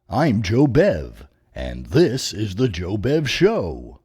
I'm Joe Bev, and this is the Joe Bev Show.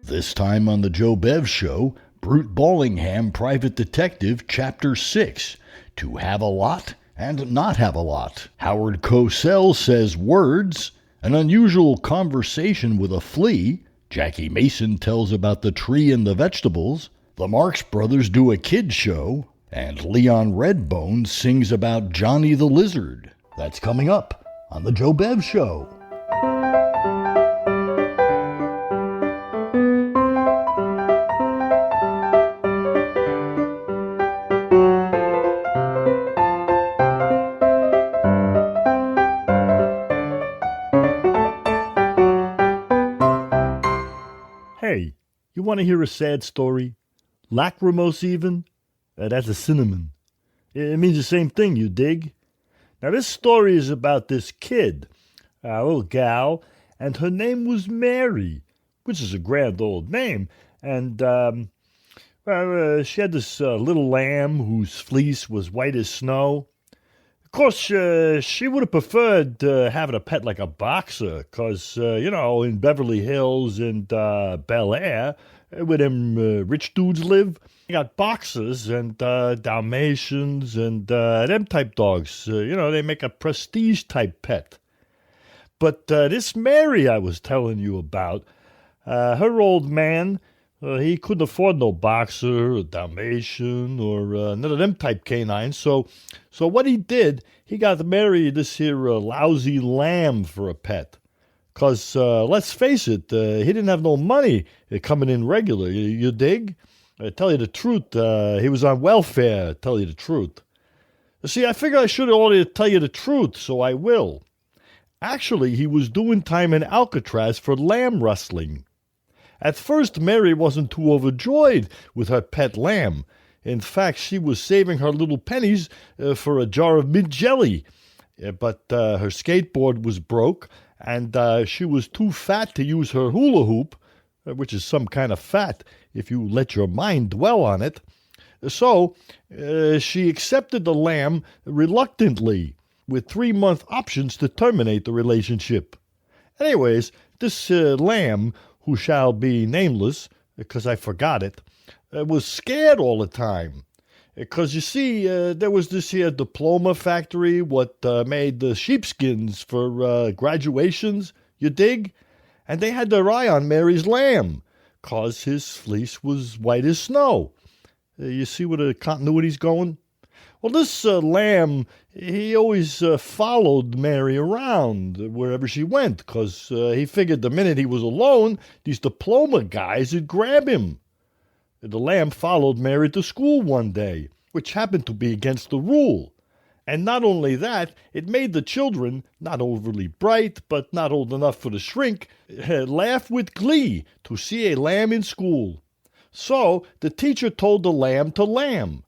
This time on the Joe Bev Show, Brute Ballingham Private Detective Chapter 6, To Have a Lot and Not Have a Lot. Howard Cosel says words, an unusual conversation with a flea, Jackie Mason tells about the tree and the vegetables, the Marx Brothers do a kid show, and Leon Redbone sings about Johnny the Lizard. That's coming up on the Joe Bev Show. Hey, you want to hear a sad story? Lachrymose even? That's a cinnamon. It means the same thing, you dig? Now this story is about this kid, a little gal, and her name was Mary, which is a grand old name. And, she had this little lamb whose fleece was white as snow. Of course, she would have preferred having a pet like a boxer, because, in Beverly Hills and Bel Air, where them rich dudes live, you got boxers and Dalmatians and them type dogs. They make a prestige-type pet. But this Mary I was telling you about, her old man, he couldn't afford no boxer or Dalmatian or none of them type canines. So what he did, he got Mary this here lousy lamb for a pet. 'Cause let's face it, he didn't have no money coming in regular. You dig? I tell you the truth, he was on welfare. Tell you the truth. See, I figure I should already tell you the truth, so I will. Actually, he was doing time in Alcatraz for lamb rustling. At first, Mary wasn't too overjoyed with her pet lamb. In fact, she was saving her little pennies for a jar of mint jelly. But her skateboard was broke, and she was too fat to use her hula hoop, which is some kind of fat if you let your mind dwell on it. So she accepted the lamb reluctantly, with 3-month options to terminate the relationship. Anyways, this lamb, who shall be nameless, because I forgot it, was scared all the time. Because, you see, there was this here diploma factory what made the sheepskins for graduations, you dig? And they had their eye on Mary's lamb, 'cause his fleece was white as snow. You see where the continuity's going? Well, this lamb, he always followed Mary around wherever she went, 'cause he figured the minute he was alone, these diploma guys would grab him. The lamb followed Mary to school one day, which happened to be against the rule. And not only that, it made the children, not overly bright, but not old enough for the shrink, laugh with glee to see a lamb in school. So the teacher told the lamb to lamb.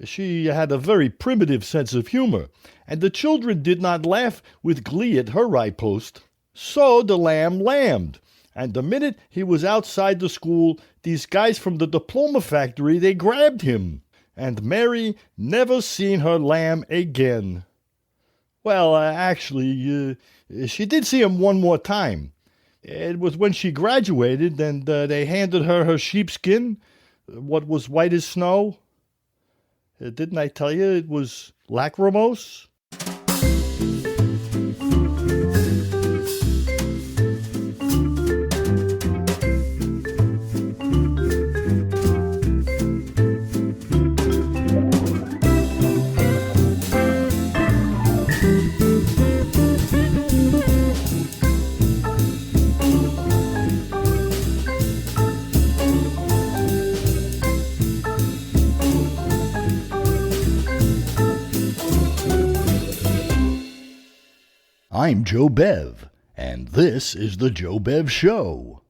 She had a very primitive sense of humor, and the children did not laugh with glee at her eye post. So the lamb lambed, and the minute he was outside the school, these guys from the diploma factory, they grabbed him, and Mary never seen her lamb again. Well, actually, she did see him one more time. It was when she graduated, and they handed her her sheepskin, what was white as snow. Didn't I tell you it was lachrymose? I'm Joe Bev, and this is the Joe Bev Show.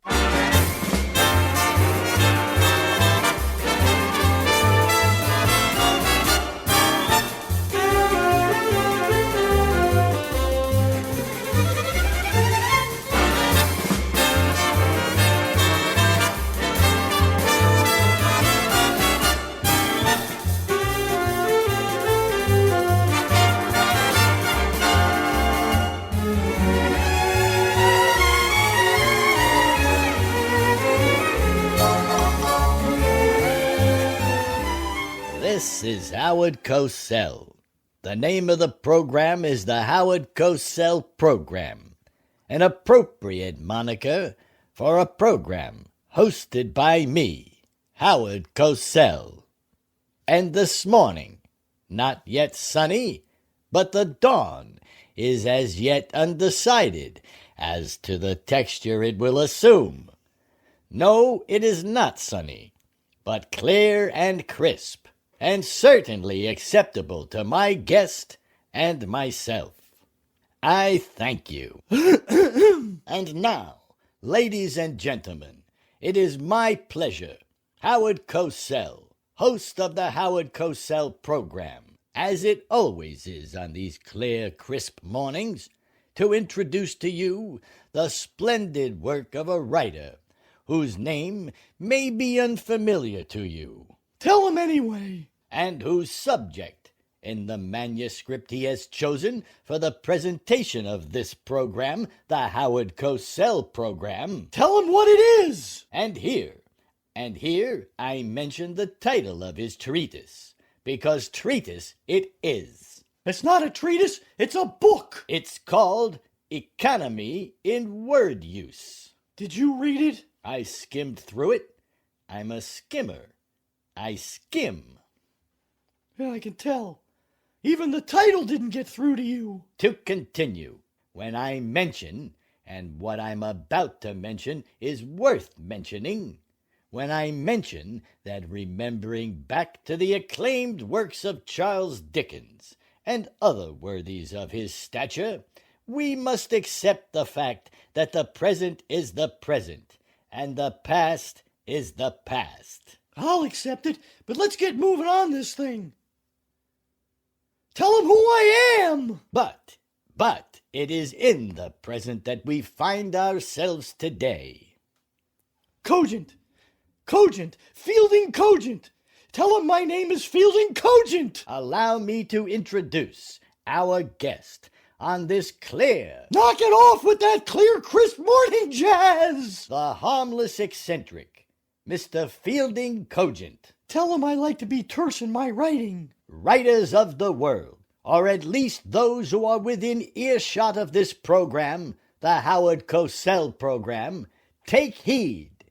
is Howard Cosel. The name of the program is the Howard Cosel Program, an appropriate moniker for a program hosted by me, Howard Cosel. And this morning, not yet sunny, but the dawn is as yet undecided as to the texture it will assume. No, it is not sunny, but clear and crisp, and certainly acceptable to my guest and myself. I thank you. And now, ladies and gentlemen, it is my pleasure, Howard Cosel, host of the Howard Cosel Program, as it always is on these clear, crisp mornings, to introduce to you the splendid work of a writer whose name may be unfamiliar to you. Tell him anyway. And whose subject, in the manuscript he has chosen for the presentation of this program, the Howard Cosel Program. Tell him what it is. And here I mention the title of his treatise, because treatise it is. It's not a treatise, it's a book. It's called Economy in Word Use. Did you read it? I skimmed through it. I'm a skimmer. I skim. Yeah, I can tell. Even the title didn't get through to you. To continue, when I mention, and what I'm about to mention is worth mentioning, when I mention that remembering back to the acclaimed works of Charles Dickens and other worthies of his stature, we must accept the fact that the present is the present, and the past is the past. I'll accept it, but let's get moving on this thing. Tell him who I am! But it is in the present that we find ourselves today. Cogent, Fielding Cogent. Tell him my name is Fielding Cogent. Allow me to introduce our guest on this clear... Knock it off with that clear, crisp morning jazz! The harmless eccentric, Mr. Fielding Cogent. Tell him I like to be terse in my writing. Writers of the world, or at least those who are within earshot of this program, the Howard Cosel Program, take heed.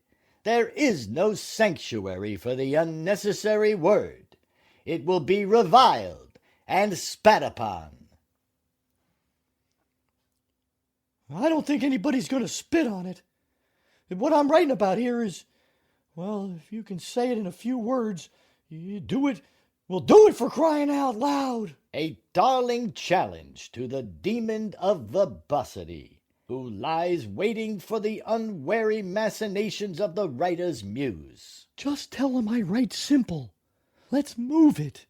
There is no sanctuary for the unnecessary word. It will be reviled and spat upon. I don't think anybody's going to spit on it. What I'm writing about here is, well, if you can say it in a few words, you do it. We'll do it, for crying out loud. A darling challenge to the demon of verbosity, who lies waiting for the unwary machinations of the writer's muse. Just tell him I write simple. Let's move it.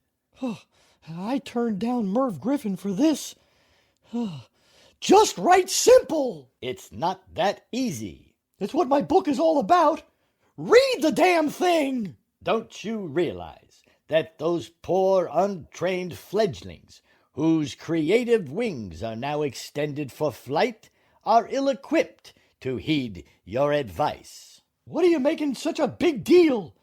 I turned down Merv Griffin for this. Just write simple. It's not that easy. It's what my book is all about. Read the damn thing. Don't you realize that those poor untrained fledglings, whose creative wings are now extended for flight, are ill-equipped to heed your advice? What are you making such a big deal?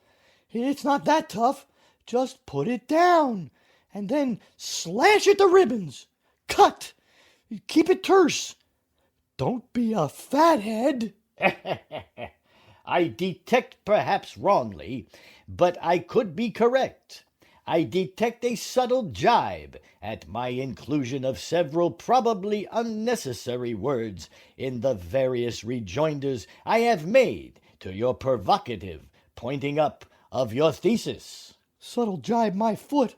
It's not that tough. Just put it down, and then slash it to ribbons. Cut. Keep it terse. Don't be a fathead. I detect, perhaps wrongly, but I could be correct. I detect a subtle jibe at my inclusion of several probably unnecessary words in the various rejoinders I have made to your provocative pointing up of your thesis. Subtle jibe my foot.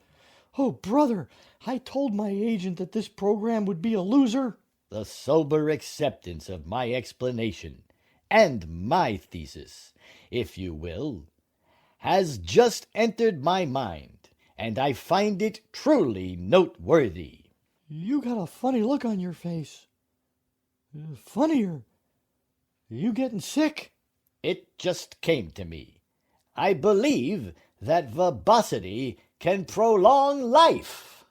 Oh, brother, I told my agent that this program would be a loser. The sober acceptance of my explanation and my thesis, if you will, has just entered my mind, and I find it truly noteworthy. You got a funny look on your face. Funnier. You getting sick? It just came to me. I believe that verbosity can prolong life.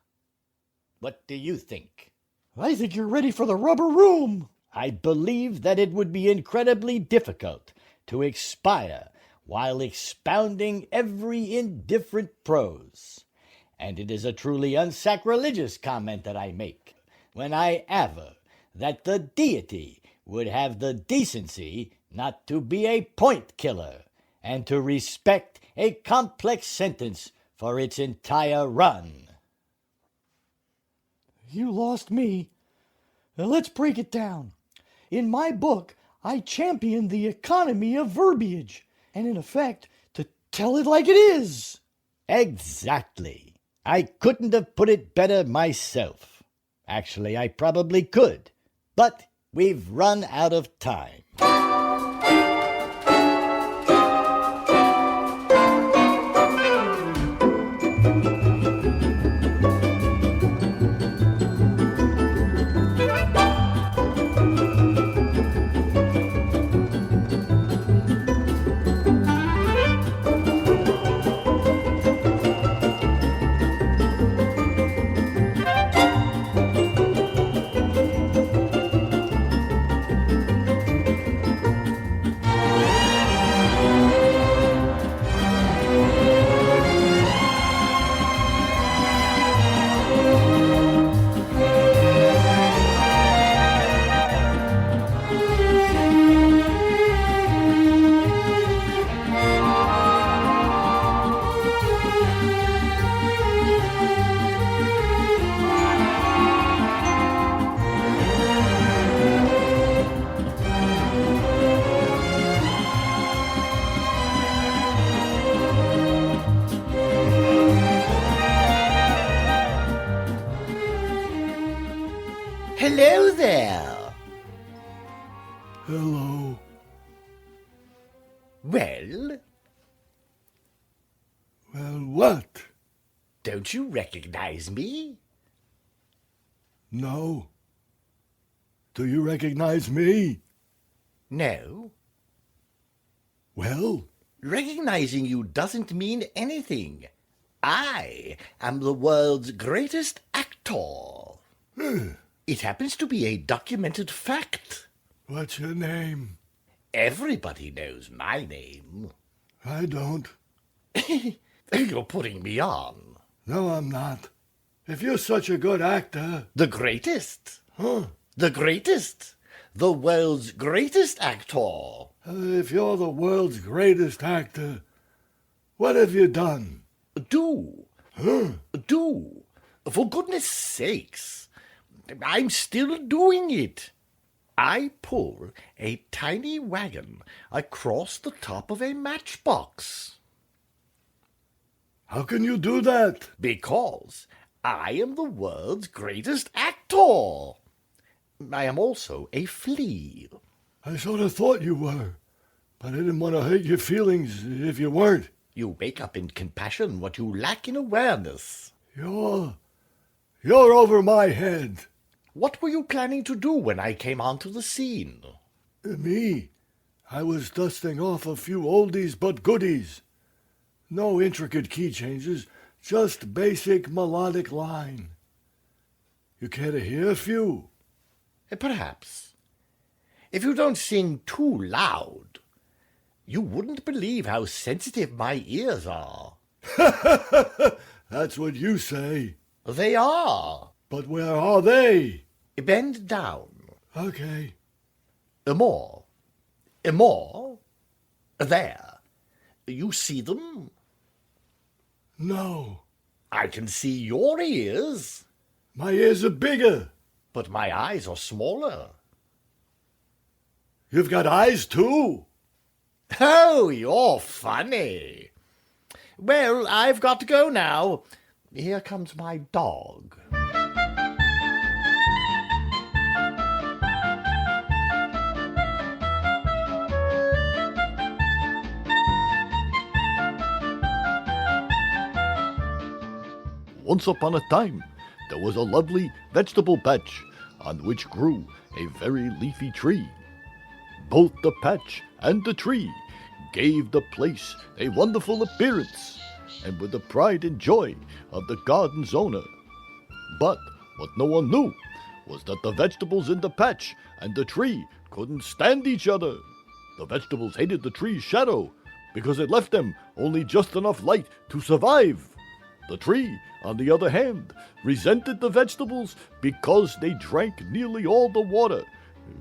What do you think? I think you're ready for the rubber room. I believe that it would be incredibly difficult to expire while expounding every indifferent prose, and it is a truly unsacrilegious comment that I make when I aver that the deity would have the decency not to be a point killer and to respect a complex sentence for its entire run. You lost me. Now let's break it down. In my book, I champion the economy of verbiage, and in effect, to tell it like it is. Exactly. I couldn't have put it better myself. Actually, I probably could, but we've run out of time. Hello there. Hello. Well, Well, what? don't you recognize me? No. Do you recognize me? No. Well, Recognizing you doesn't mean anything. I am the world's greatest actor. It happens to be a documented fact. what's your name? Everybody knows my name. I don't. You're putting me on. No, I'm not. If you're such a good actor, The greatest. huh? The greatest. The world's greatest actor. If you're the world's greatest actor, what have you done? Do. Huh? Do. For goodness sakes. I'm still doing it. I pull a tiny wagon across the top of a matchbox. How can you do that? Because I am the world's greatest actor. I am also a flea. I sort of thought you were, but I didn't want to hurt your feelings if you weren't. You make up in compassion what you lack in awareness. You're over my head. What were you planning to do when I came onto the scene? Me? I was dusting off a few oldies but goodies. No intricate key changes, just basic melodic line. You care to hear a few? Perhaps. If you don't sing too loud, you wouldn't believe how sensitive my ears are. That's what you say. They are. But where are they? Bend down. Okay. More. More. There. You see them? No. I can see your ears, My ears are bigger. but my eyes are smaller. You've got eyes too. Oh, you're funny. Well, I've got to go now. Here comes my dog. Once upon a time, there was a lovely vegetable patch on which grew a very leafy tree. Both the patch and the tree gave the place a wonderful appearance, and were the pride and joy of the garden's owner. But what no one knew was that the vegetables in the patch and the tree couldn't stand each other. The vegetables hated the tree's shadow because it left them only just enough light to survive. The tree, on the other hand, resented the vegetables because they drank nearly all the water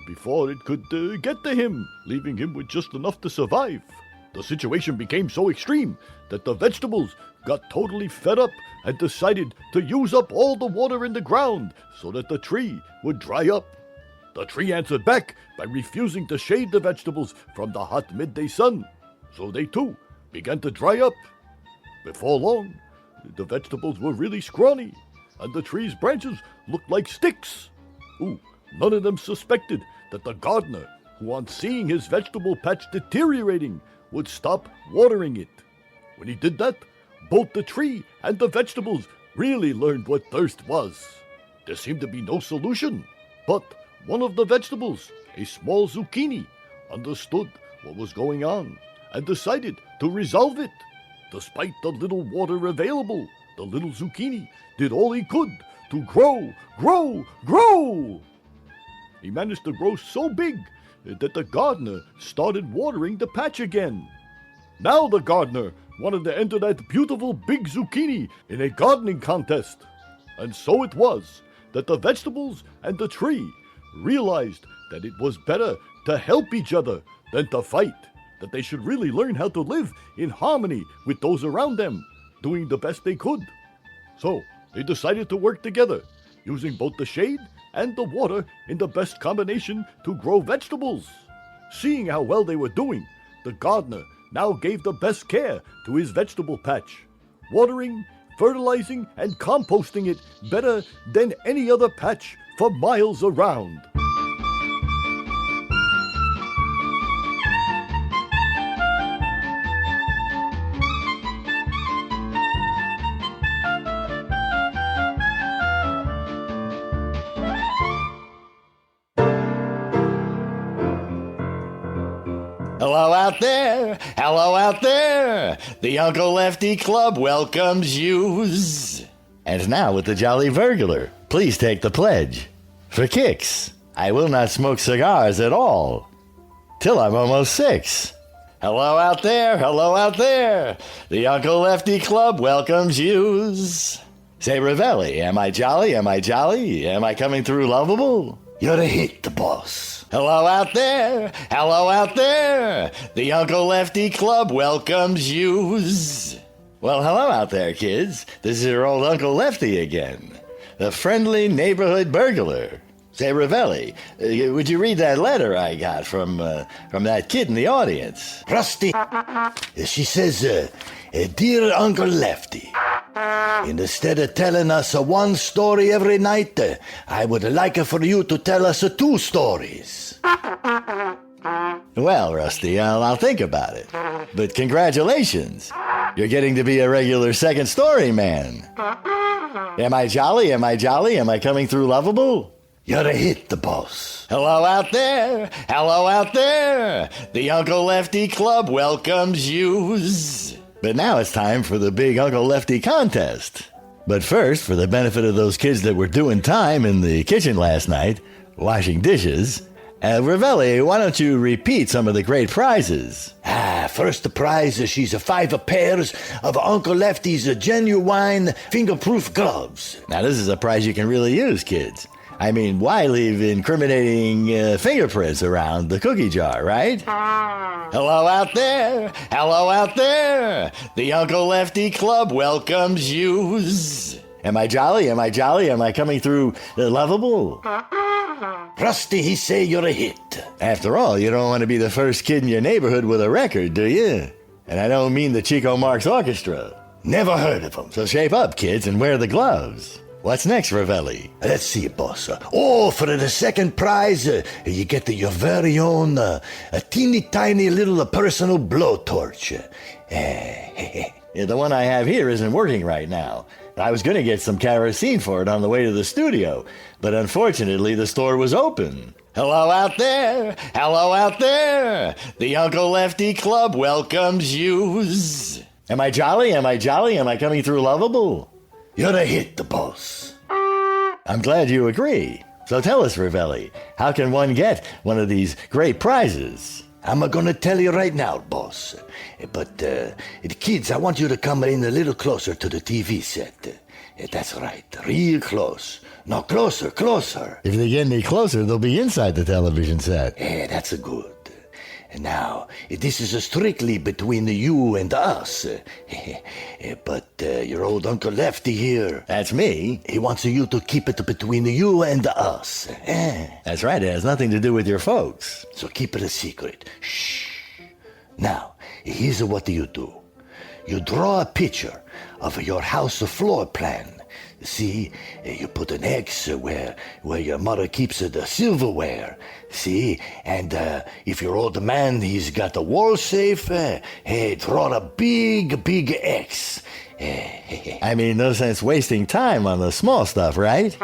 before it could get to him, leaving him with just enough to survive. The situation became so extreme that the vegetables got totally fed up and decided to use up all the water in the ground so that the tree would dry up. The tree answered back by refusing to shade the vegetables from the hot midday sun, so they too began to dry up. Before long, the vegetables were really scrawny, and the tree's branches looked like sticks. None of them suspected that the gardener, who on seeing his vegetable patch deteriorating, would stop watering it. When he did that, both the tree and the vegetables really learned what thirst was. There seemed to be no solution, but one of the vegetables, a small zucchini, understood what was going on and decided to resolve it. Despite the little water available, the little zucchini did all he could to grow. He managed to grow so big that the gardener started watering the patch again. Now the gardener wanted to enter that beautiful big zucchini in a gardening contest. And so it was that the vegetables and the tree realized that it was better to help each other than to fight, that they should really learn how to live in harmony with those around them, doing the best they could. So they decided to work together, using both the shade and the water in the best combination to grow vegetables. Seeing how well they were doing, the gardener now gave the best care to his vegetable patch, watering, fertilizing, and composting it better than any other patch for miles around. Hello out there! Hello out there! The Uncle Lefty Club welcomes yous. And now with the Jolly Burglar, please take the pledge. For kicks, I will not smoke cigars at all. Till I'm almost 6. Hello out there! Hello out there! The Uncle Lefty Club welcomes yous. Say, Ravelli, am I jolly? Am I jolly? Am I coming through lovable? You're a hit, the boss. Hello out there! Hello out there! The Uncle Lefty Club welcomes yous. Well, hello out there, kids. This is your old Uncle Lefty again. The friendly neighborhood burglar. Say, Ravelli, would you read that letter I got from that kid in the audience? Rusty, she says, Dear Uncle Lefty, instead of telling us one story every night, I would like for you to tell us 2 stories. Well, Rusty, I'll think about it. But congratulations. You're getting to be a regular second story man. Am I jolly? Am I jolly? Am I coming through lovable? You're a hit, the boss. Hello out there! Hello out there! The Uncle Lefty Club welcomes yous. But now it's time for the big Uncle Lefty contest. But first, for the benefit of those kids that were doing time in the kitchen last night, washing dishes, Ravelli, why don't you repeat some of the great prizes? First prize, she's 5 pairs of Uncle Lefty's genuine finger-proof gloves. Now this is a prize you can really use, kids. I mean, why leave incriminating fingerprints around the cookie jar, right? Hello out there! Hello out there! The Uncle Lefty Club welcomes yous. Am I jolly? Am I jolly? Am I coming through lovable? Rusty, he say you're a hit. After all, you don't want to be the first kid in your neighborhood with a record, do you? And I don't mean the Chico Marx Orchestra. Never heard of them. So shape up, kids, and wear the gloves. What's next, Ravelli? Let's see, boss. For the second prize, you get your very own a teeny tiny little personal blowtorch. Yeah, the one I have here isn't working right now. I was going to get some kerosene for it on the way to the studio, but unfortunately the store was open. Hello out there! Hello out there! The Uncle Lefty Club welcomes yous. Am I jolly? Am I jolly? Am I coming through lovable? You're a hit, the boss. I'm glad you agree. So tell us, Ravelli, how can one get one of these great prizes? I'm gonna tell you right now, boss. But, kids, I want you to come in a little closer to the TV set. That's right, real close. No, closer, closer. If they get any closer, they'll be inside the television set. Yeah, that's good. Now, this is strictly between you and us. But your old Uncle Lefty here, That's me. he wants you to keep it between you and us. That's right. It has nothing to do with your folks. So keep it a secret. Shh. Now, here's what you do. You draw a picture of your house floor plan. See, you put an X where your mother keeps the silverware. See, and if your old man, he's got a wall safe, hey, draw a big X. I mean, no sense wasting time on the small stuff, right?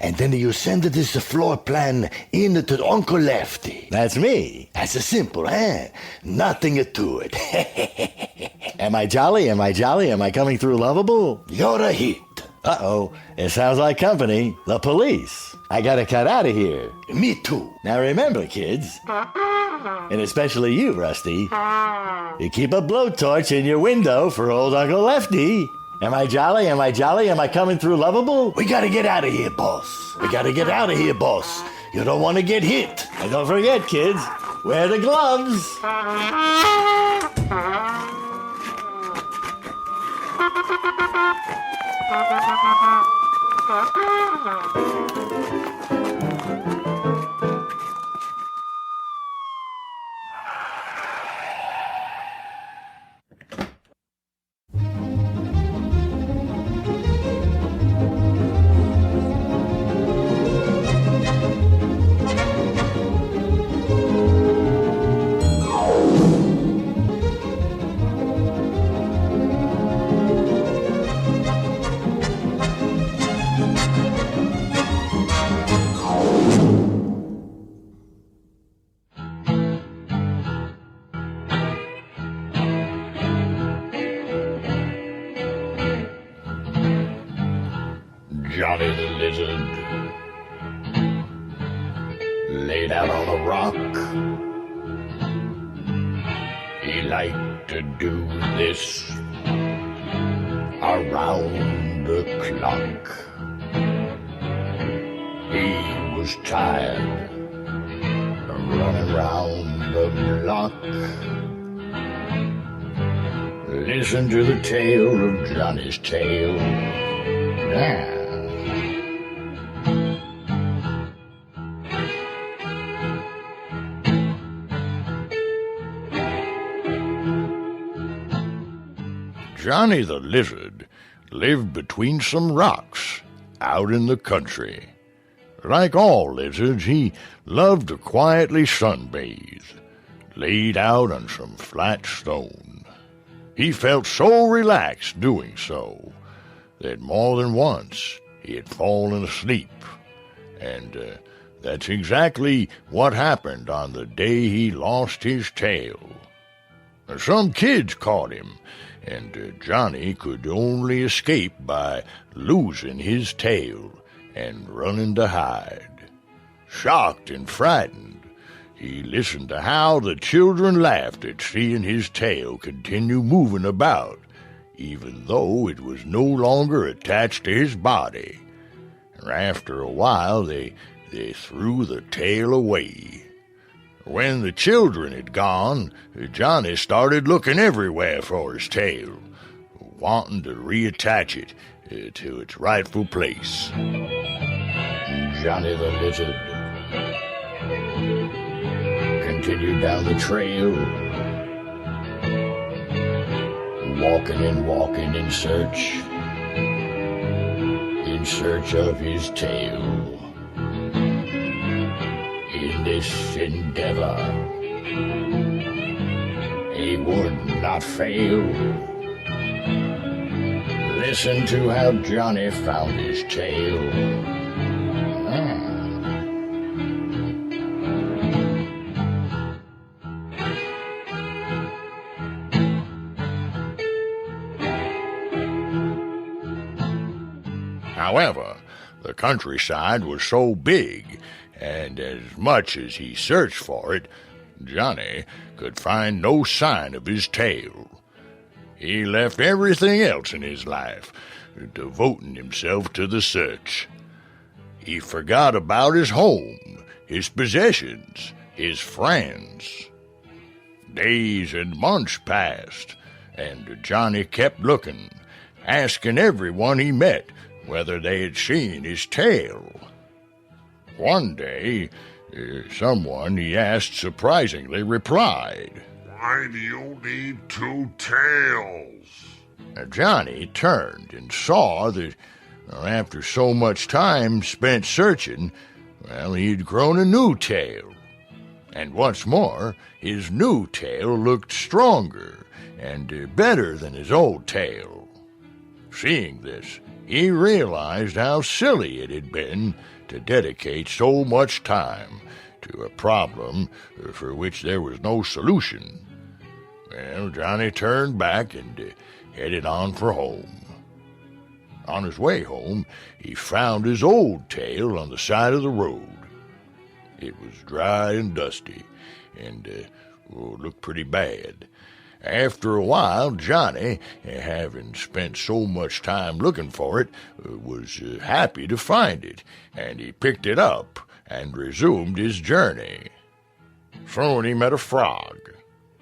And then you send this floor plan in to Uncle Lefty. That's me. That's simple, eh? Nothing to it. Am I jolly? Am I coming through lovable? You're a hit. Uh-oh. It sounds like company. The police. I gotta cut out of here. Me too. Now remember, kids, and especially you, Rusty, you keep a blowtorch in your window for old Uncle Lefty. Am I jolly? Am I coming through lovable? We gotta get out of here, boss. You don't want to get hit. And don't forget, kids, wear the gloves. Johnny the Lizard laid out on a rock. He liked to do this around the clock. He was tired of running around the block. Listen to the tale of Johnny's tale now. Johnny the Lizard lived between some rocks out in the country. Like all lizards, he loved to quietly sunbathe, laid out on some flat stone. He felt so relaxed doing so that more than once he had fallen asleep. And that's exactly what happened on the day he lost his tail. Some kids caught him, and Johnny could only escape by losing his tail and running to hide. Shocked and frightened, he listened to how the children laughed at seeing his tail continue moving about, even though it was no longer attached to his body. And after a while, they threw the tail away. When the children had gone, Johnny started looking everywhere for his tail, wanting to reattach it to its rightful place. Johnny the Lizard continued down the trail, walking and walking in search of his tail. In this endeavor, he would not fail. Listen to how Johnny found his tail. However, the countryside was so big, and as much as he searched for it, Johnny could find no sign of his tail. He left everything else in his life, devoting himself to the search. He forgot about his home, his possessions, his friends. Days and months passed, and Johnny kept looking, asking everyone he met whether they had seen his tail. One day, someone he asked surprisingly replied, "Why do you need two tails?" Johnny turned and saw that after so much time spent searching, he'd grown a new tail. And once more, his new tail looked stronger and better than his old tail. Seeing this, he realized how silly it had been to dedicate so much time to a problem for which there was no solution. Johnny turned back and headed on for home. On his way home, he found his old tail on the side of the road. It was dry and dusty, and looked pretty bad. After a while, Johnny, having spent so much time looking for it, was happy to find it, and he picked it up and resumed his journey. Soon he met a frog.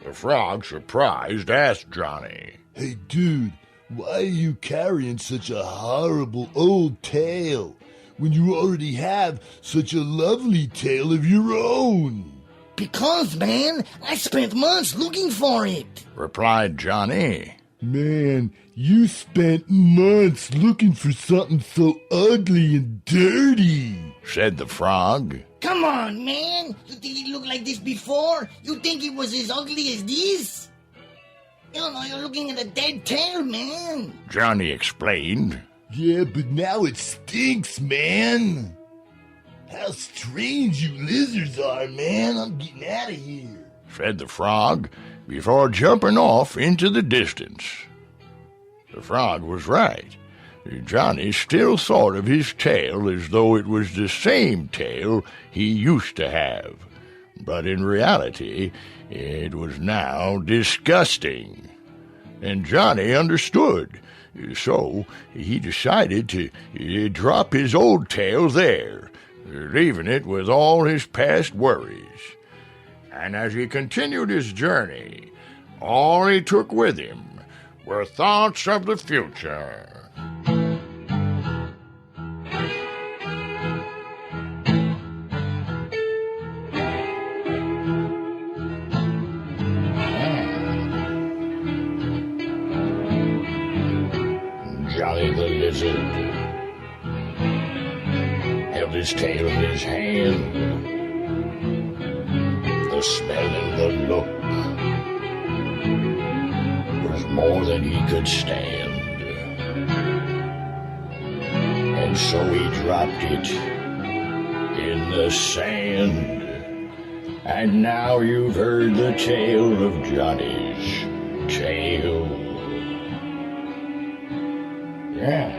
The frog, surprised, asked Johnny, "Hey, dude, why are you carrying such a horrible old tail when you already have such a lovely tail of your own?" Because, man, I spent months looking for it, replied Johnny. "Man, you spent months looking for something so ugly and dirty," said the frog. Come on, man. You think it looked like this before? You think it was as ugly as this? You don't know, you're looking at a dead tail, man. Johnny explained. "Yeah, but now it stinks, man. How strange you lizards are, man. I'm getting out of here," said the frog, before jumping off into the distance. The frog was right. Johnny still thought of his tail as though it was the same tail he used to have, but in reality, it was now disgusting. And Johnny understood, so he decided to drop his old tail there, leaving it with all his past worries. And as he continued his journey, all he took with him were thoughts of the future. Johnny the Lizard held his tail in his hand. The smell and the look was more than he could stand. And so he dropped it in the sand. And now you've heard the tale of Johnny's tail. Yeah.